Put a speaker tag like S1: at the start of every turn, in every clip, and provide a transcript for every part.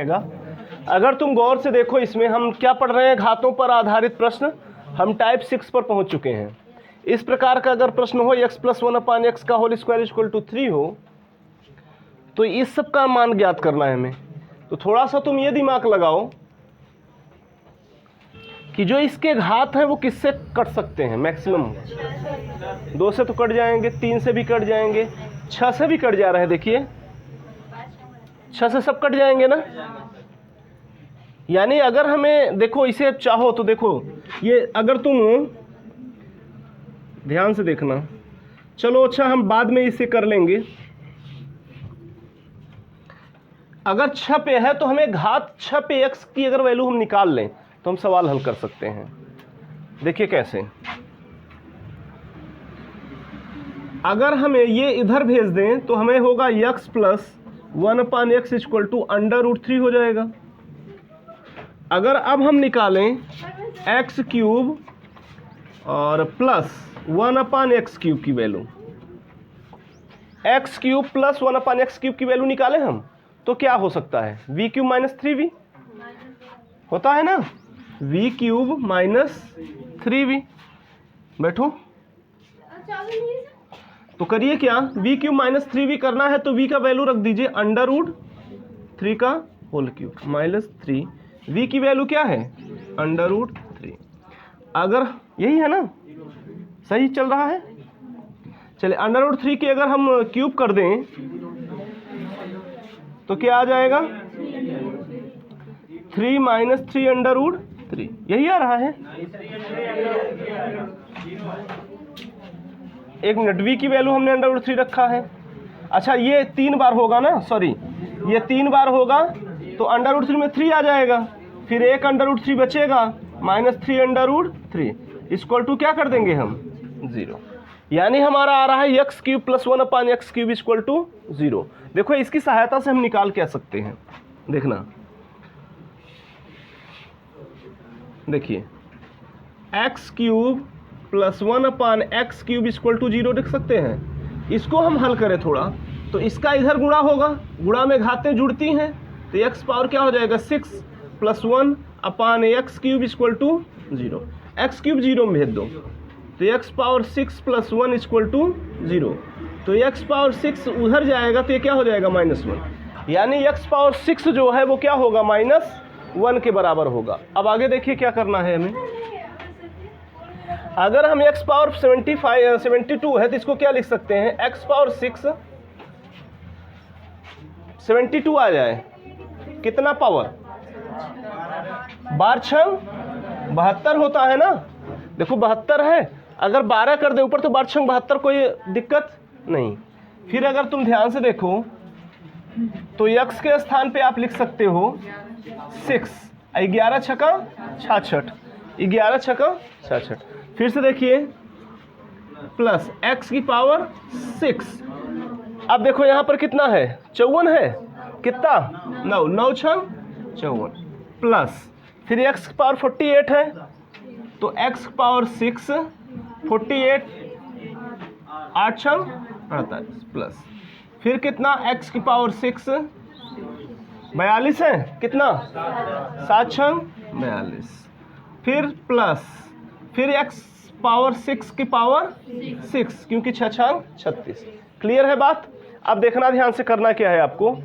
S1: आएगा। अगर तुम गौर से देखो, इसमें हम क्या पढ़ रहे हैं, घातों पर आधारित प्रश्न। हम टाइप 6 पर पहुंच चुके हैं। इस प्रकार का अगर प्रश्न हो x + 1/x का होल स्क्वायर = 3 हो, तो इस सब का मान ज्ञात करना है हमें। तो थोड़ा सा तुम ये दिमाग लगाओ कि जो इसके घात है वो किससे कट सकते हैं मैक्सिमम। 2 से तो कट जाएंगे, 3 से भी कट जाएंगे, 6 से भी कट जा रहे हैं। देखिए 6 से सब कट जाएंगे ना। यानी अगर हमें देखो, इसे चाहो तो देखो, ये अगर तुम ध्यान से देखना, चलो अच्छा हम बाद में इसे कर लेंगे। अगर 6 पे है तो हमें घात 6 पे x की अगर वैल्यू हम निकाल लें तो हम सवाल हल कर सकते हैं। देखिए कैसे, अगर हमें ये इधर भेज दें तो हमें होगा x + 1/x = √3 हो जाएगा। अगर अब हम निकालें x³ और प्लस 1/x³ की वैल्यू, x³ + 1/x³ की वैल्यू निकालें हम, तो क्या हो सकता है, v³ - 3v होता है ना, v³ - 3v। बैठो तो करिए क्या, v³ - 3v करना है तो v का वैल्यू रख दीजिए √3 का होल क्यूब -3, v की वैल्यू क्या है √3। अगर यही है ना, सही चल रहा है। चलिए √3 की अगर हम क्यूब कर दें तो क्या आ जाएगा, 3 - 3 √3, यही आ रहा है। एक मिनट, v की वैल्यू हमने √3 रखा है। अच्छा ये 3 बार होगा ना, सॉरी ये 3 बार होगा तो √3 में 3 आ जाएगा, फिर एक √3 बचेगा -3 √3 = क्या कर देंगे हम 0। यानी हमारा आ रहा है x³ + 1/x³ = 0। देखो इसकी सहायता से हम निकाल क्या सकते हैं, देखना। देखिए x³ + 1/x³ = 0 लिख सकते हैं। इसको हम हल करें थोड़ा तो इसका इधर गुणा होगा, गुणा में घातें जुड़ती हैं, तो x पावर क्या हो जाएगा 6 + 1/x³ = 0। x³ 0 में भेज दो तो x पावर 6 + 1 = 0। तो x पावर 6 उधर जाएगा तो ये क्या हो जाएगा -1। यानी x पावर 6 जो है वो क्या होगा -1 के बराबर होगा। अब आगे देखिए क्या करना है हमें। अगर हम x पावर 72 है तो इसको क्या लिख सकते हैं, x पावर 6 72 आ जाए, कितना पावर, 12 72 होता है ना। देखो 72 है, अगर 12 कर दे ऊपर तो 12 72, कोई दिक्कत नहीं। फिर अगर तुम ध्यान से देखो तो x के स्थान पे आप लिख सकते हो 6, 11 छक्का 66, 11 छक्का 66। फिर से देखिए प्लस x की पावर 6। अब देखो यहाँ पर कितना है, 54 है, कितना 9, 9 छंग 54, प्लस फिर x की पावर 48 है तो x पावर 6 48, 8 छंग 48, प्लस फिर कितना x की पावर 6 42 है, कितना 7 छंग 42, फिर प्लस फिर x पावर 6 की पावर 6 क्योंकि 6 छंग 36। क्लियर है बात। अब देखना ध्यान से, करना क्या है आपको,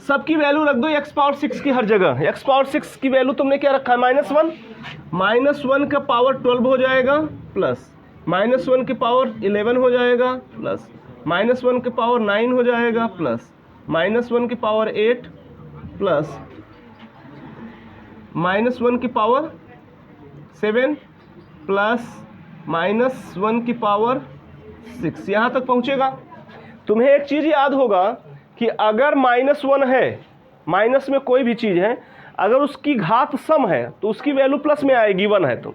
S1: सबकी वैल्यू रख दो x पावर 6 की हर जगह। x पावर 6 की वैल्यू तुमने क्या रखा है -1, -1 का पावर 12 हो जाएगा, प्लस -1 के पावर 11 हो जाएगा, प्लस -1 के पावर 9 हो जाएगा, प्लस -1 के पावर 8, प्लस -1 की पावर 7, प्लस -1 की पावर 6। यहाँ तक पहुँचेगा। तुम्हें एक चीज़ याद होगा कि अगर -1 है, माइनस में कोई भी चीज़ है, अगर उसकी घात सम है तो उसकी वैल्यू प्लस में आएगी, 1 है तो,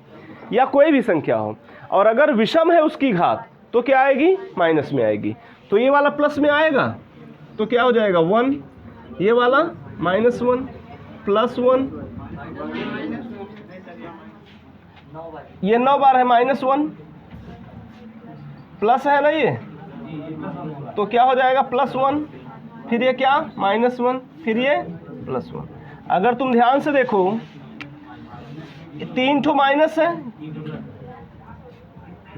S1: या कोई भी संख्या हो, और अगर विषम है उसकी घात तो क्या आएगी, माइनस में आएगी। तो ये वाला प्लस में आएगा तो क्या हो जाएगा 1, ये वाला -1 प्लस 1, ये 9 बार है -1, प्लस है ना ये, तो क्या हो जाएगा +1, फिर ये क्या -1, फिर ये +1। अगर तुम ध्यान से देखो 3 ठो माइनस है,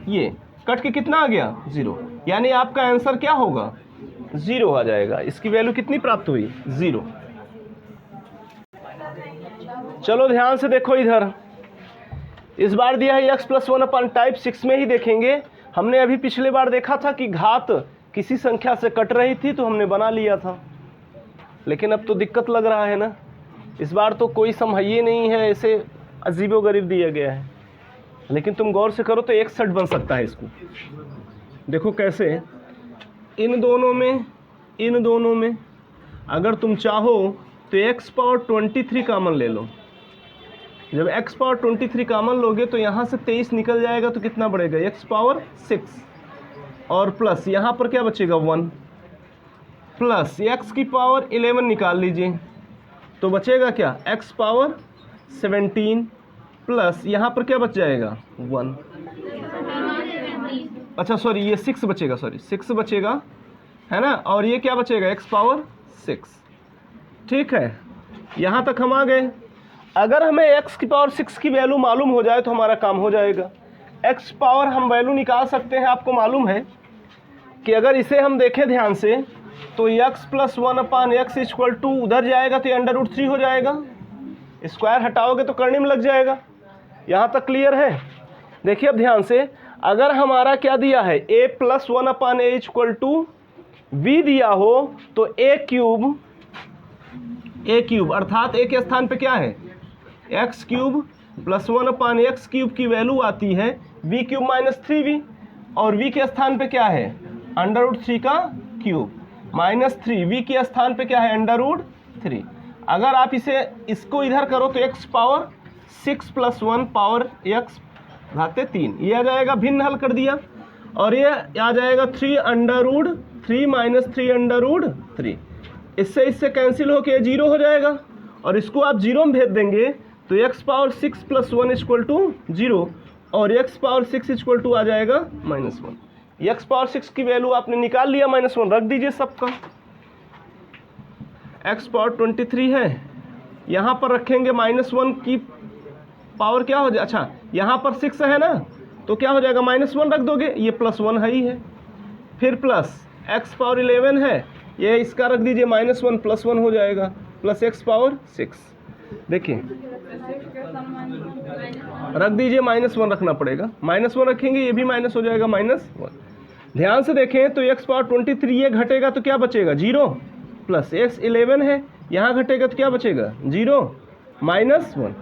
S1: ये कट के कितना आ गया 0, यानी आपका आंसर क्या होगा 0 आ जाएगा। इसकी वैल्यू कितनी प्राप्त हुई 0। चलो ध्यान से देखो इधर, इस बार दिया है x + 1 अपन टाइप 6 में ही देखेंगे। हमने अभी पिछले बार देखा था कि घात किसी संख्या से कट रही थी तो हमने बना लिया था, लेकिन अब तो दिक्कत लग रहा है ना। इस बार तो कोई समझिए नहीं है, ऐसे अजीबोगरीब दिया गया है, लेकिन तुम गौर से करो तो 61 बन सकता है इसको। देखो कैसे, इन दोनों में अगर तुम चाहो तो x⁻23 कॉमन ले लो। जब x⁻23 कॉमन लोगे तो यहाँ से 23 निकल जाएगा तो कितना बढ़ेगा x⁻6, और प्लस यहाँ पर क्या बचेगा 1, प्लस x⁻11 निकाल लीजिए तो बचेगा क्या x⁻17, प्लस यहाँ पर क्या बच जाएगा 1। अच्छा सॉरी, ये 6 बचेगा, सॉरी 6 बचेगा है ना, और ये क्या बचेगा x⁻6। ठीक है, यहाँ तक हम आ गए। अगर हमें x⁻6 की वैल्यू मालूम हो जाए तो हमारा काम हो जाएगा। x पावर हम वैल्यू निकाल सकते हैं, आपको मालूम है कि अगर इसे हम देखें ध्यान से तो x + 1/x = उधर जाएगा तो √3 हो जाएगा, स्क्वायर हटाओगे तो करने में लग जाएगा। यहाँ तक क्लियर है। देखिए अब ध्यान से, अगर हमारा क्या दिया है a + 1/a = v दिया हो तो a³ अर्थात a के स्थान पे क्या है x³ + 1/x³ की वैल्यू आती है v³ - 3v, और v के स्थान पे क्या है √3 का क्यूब -3, v के स्थान पे क्या है √3। अगर आप इसको इधर करो तो x⁻6 + 1 पावर x घाते 3, ये आ जाएगा, भिन्न हल कर दिया, और ये आ जाएगा 3 √3 - 3 √3। इससे कैंसिल होके 0 हो जाएगा, और इसको आप 0 में भेज देंगे तो x⁻6 + 1 = 0, और x⁻6 = आ जाएगा -1। x⁻6 की वैल्यू आपने निकाल लिया, -1 रख दीजिए सबका। x⁻23 है, यहाँ पर रखेंगे -1 की पावर क्या हो जाए, अच्छा यहाँ पर 6 है ना तो क्या हो जाएगा -1 रख दोगे, ये +1 है ही है, फिर प्लस x⁻11 है, ये इसका रख दीजिए -1 +1 हो जाएगा, प्लस x⁻6। देखिए रख दीजिए, -1 रखना पड़ेगा, -1 रखेंगे ये भी माइनस हो जाएगा -1। ध्यान से देखें तो x⁻23 ये घटेगा तो क्या बचेगा 0, प्लस x11 है, यहाँ घटेगा तो क्या बचेगा 0 -1।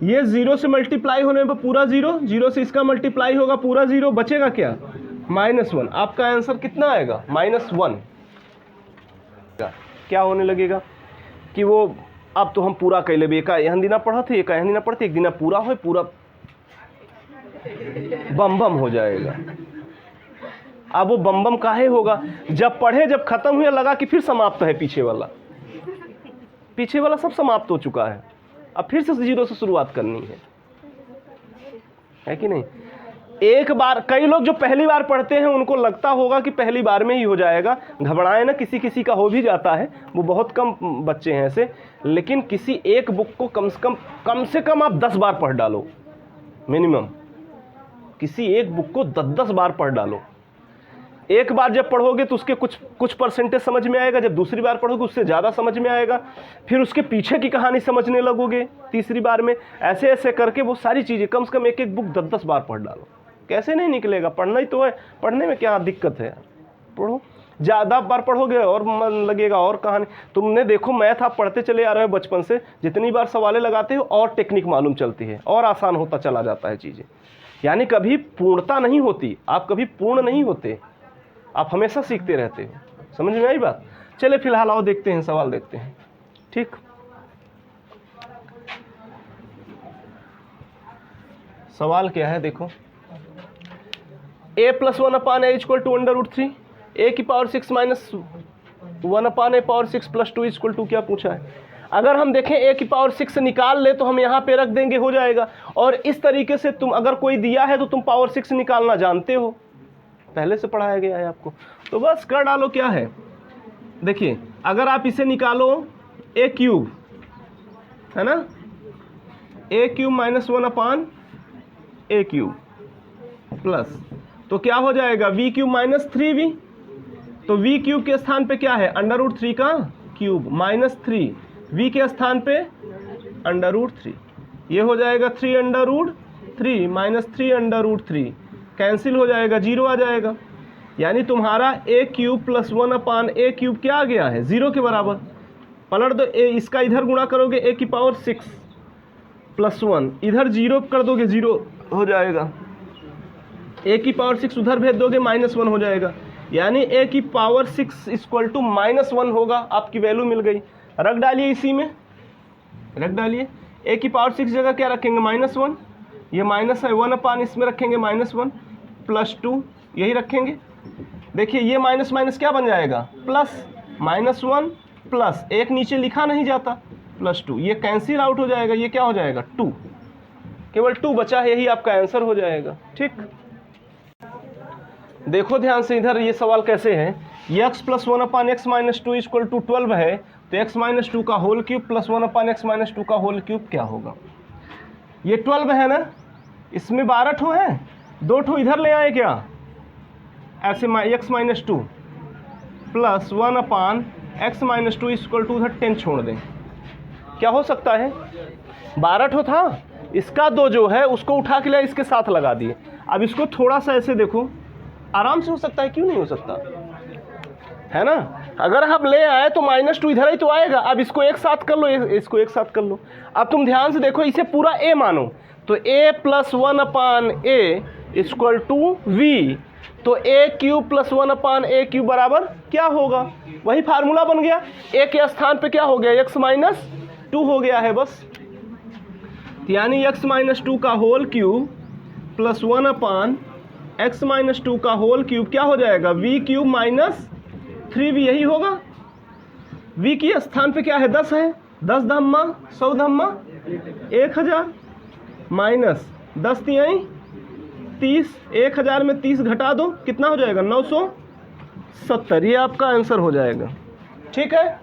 S1: ये 0 से मल्टीप्लाई होने पर पूरा 0, 0 से इसका मल्टीप्लाई होगा पूरा 0, बचेगा क्या -1। आपका आंसर कितना आएगा -1। क्या होने लगेगा कि वो अब तो हम पूरा कह लेबे, का यहाँ दिना पढ़ा थे, का यहाँ दिना पढ़ते, एक दिना पूरा हो, पूरा बम बम हो जाएगा। अब वो बम बम काहे होगा, जब पढ़े जब खत्म हुआ लगा कि फिर समाप्त है, पीछे वाला सब समाप्त हो चुका है, अब फिर से 0 से शुरुआत करनी है कि नहीं। एक बार, कई लोग जो पहली बार पढ़ते हैं उनको लगता होगा कि पहली बार में ही हो जाएगा, घबराए ना, किसी का हो भी जाता है, वो बहुत कम बच्चे हैं ऐसे, लेकिन किसी एक बुक को कम से कम आप 10 बार पढ़ डालो मिनिमम, किसी एक बुक को 10 बार पढ़ डालो। एक बार जब पढ़ोगे तो उसके कुछ परसेंटेज समझ में आएगा, जब दूसरी बार पढ़ोगे उससे ज़्यादा समझ में आएगा, फिर उसके पीछे की कहानी समझने लगोगे तीसरी बार में, ऐसे ऐसे करके वो सारी चीज़ें कम से कम एक बुक 10 बार पढ़ डालो। कैसे नहीं निकलेगा, पढ़ना ही तो है, पढ़ने में क्या दिक्कत है, पढ़ो, ज़्यादा बार पढ़ोगे और मन लगेगा और कहानी। तुमने देखो मैथ आप पढ़ते चले आ रहे हो बचपन से, जितनी बार सवालें लगाते हो और टेक्निक मालूम चलती है और आसान होता चला जाता है चीज़ें, यानी कभी पूर्णता नहीं होती, आप कभी पूर्ण नहीं होते, आप हमेशा सीखते रहते हो। समझ में आई बात। चले फिलहाल आओ देखते हैं, सवाल देखते हैं। ठीक, सवाल क्या है देखो, a + 1/a = √3, a⁻6 - 1/a⁻6 + 2 = क्या पूछा है। अगर हम देखें a⁻6 निकाल ले तो हम यहाँ पे रख देंगे, हो जाएगा। और इस तरीके से तुम अगर कोई दिया है तो तुम पावर 6 निकालना जानते हो, पहले से पढ़ाया गया है आपको, तो बस कर डालो। क्या है देखिए, अगर आप इसे निकालो a³ है ना, ए cube minus 1 upon a cube plus, तो क्या हो जाएगा वी क्यूब माइनस 3v, तो वी क्यूब के स्थान पे क्या है अंडर रूट 3 का क्यूब माइनस 3 वी के स्थान पे अंडर रूट 3, ये हो जाएगा 3 under root 3 minus 3 under root 3, cancel हो जाएगा, 0 आ जाएगा। यानी तुम्हारा a cube plus 1 upon a cube क्या आ गया है 0 के बराबर। पलट दो, ए इसका इधर गुणा करोगे ए की पावर 6 प्लस 1, इधर 0 कर दोगे 0 हो जाएगा, ए की पावर 6 उधर भेज दोगे -1 हो जाएगा। यानी ए की पावर 6 इक्वल टू -1 होगा, आपकी वैल्यू मिल गई। रख डालिए, इसी में रख डालिए, ए की पावर 6 जगह क्या रखेंगे -1, ये माइनस है 1 अपान इसमें रखेंगे -1 प्लस 2 यही रखेंगे। देखिए ये माइनस माइनस क्या बन जाएगा प्लस, -1 प्लस एक नीचे लिखा नहीं जाता प्लस 2, ये कैंसिल आउट हो जाएगा, ये क्या हो जाएगा 2, केवल 2 बचा है, यही आपका आंसर हो जाएगा। ठीक, देखो ध्यान से इधर ये सवाल कैसे है, x plus 1 upon x minus 2 equal to 12 है, तो x माइनस 2 का whole cube plus 1 upon x minus 2 का होल क्यूब क्या होगा। ये 12 है ना, इसमें 12 ठो है, 2 ठो इधर ले आए क्या, ऐसे x minus 2 plus 1 upon x minus 2 equal to उधर 10 छोड़ दें, क्या हो सकता है 12 ठो था, इसका 2 जो है उसको उठा के लाए इसके साथ लगा दिए। अब इसको थोड़ा सा ऐसे देखो, आराम से हो सकता है, क्यों नहीं हो सकता, है ना। अगर हम ले आए तो -2 इधर ही तो आएगा। अब इसको एक साथ कर लो, इसको एक साथ कर लो। अब तुम ध्यान से देखो, इसे पूरा a मानो, तो a plus 1 upon a equal to v, तो a cube plus 1 upon a cube बराबर क्या होगा, वही फार्मूला बन गया। a के स्थान पे क्या हो गया x माइनस 2 हो गया है बस, यानी x माइनस 2 का होल क्यूब प्लस 1 अपान x माइनस 2 का होल क्यूब क्या हो जाएगा v क्यूब माइनस 3v, यही होगा। v की स्थान पे क्या है 10 है, 10 धम्मा 100 धम्मा 1000 माइनस 10 तिहाई 30, 1000 में 30 घटा दो कितना हो जाएगा 970, ये आपका आंसर हो जाएगा। ठीक है।